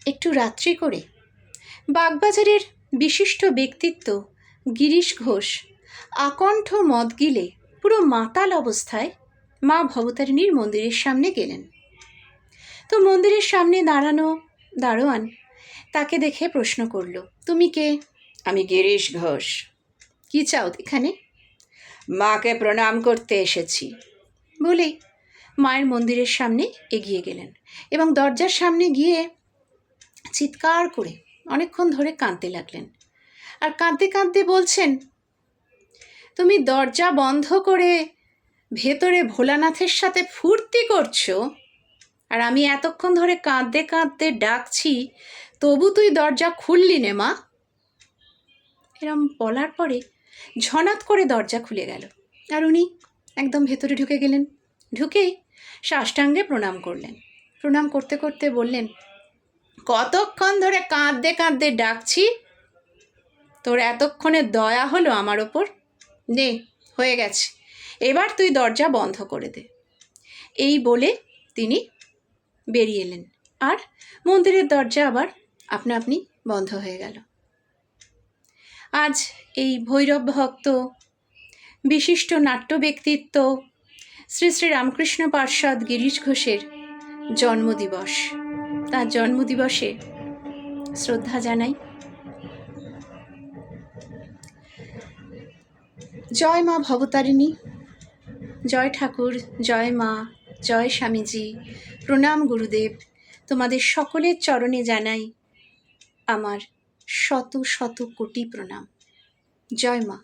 একটু রাত্রি করে বাগবাজারের বিশিষ্ট ব্যক্তিত্ব গিরিশ ঘোষ আকণ্ঠ মদ গিলে পুরো মাতাল অবস্থায় মা ভবতারিণীর মন্দিরের সামনে গেলেন। তো মন্দিরের সামনে দারোয়ান তাকে দেখে প্রশ্ন করল, তুমি কে? আমি গিরিশ ঘোষ। কি চাও এখানে? মাকে প্রণাম করতে এসেছি বলেই মায়ের মন্দিরের সামনে এগিয়ে গেলেন এবং দরজার সামনে গিয়ে চিৎকার করে অনেকক্ষণ ধরে কাঁদতে লাগলেন। আর কাঁদতে কাঁদতে বলছেন, তুমি দরজা বন্ধ করে ভেতরে ভোলানাথের সাথে ফুর্তি করছো, আর আমি এতক্ষণ ধরে কাঁদতে কাঁদতে ডাকছি, তবু তুই দরজা খুললি নে মা। এরম বলার পরে ঝনাত করে দরজা খুলে গেল আর উনি একদম ভেতরে ঢুকে গেলেন। ঢুকেই সাষ্টাঙ্গে প্রণাম করলেন। প্রণাম করতে করতে বললেন, কতক্ষণ ধরে কাঁদতে কাঁদতে ডাকছি, তোর এতক্ষণে দয়া হলো আমার ওপর? নে, হয়ে গেছে, এবার তুই দরজা বন্ধ করে দে। এই বলে তিনি বেরিয়ে এলেন আর মন্দিরের দরজা আবার আপনা আপনি বন্ধ হয়ে গেল। আজ এই ভৈরব ভক্ত বিশিষ্ট নাট্য ব্যক্তিত্ব শ্রী শ্রী রামকৃষ্ণ পার্ষদ গিরিশ ঘোষের জন্মদিবস। তার জন্মদিবসে শ্রদ্ধা জানাই। জয় মা ভবতারিণী, জয় ঠাকুর, জয় মা, জয় স্বামীজি, প্রণাম গুরুদেব। তোমাদের সকলের চরণে জানাই আমার শত শত কোটি প্রণাম। জয় মা।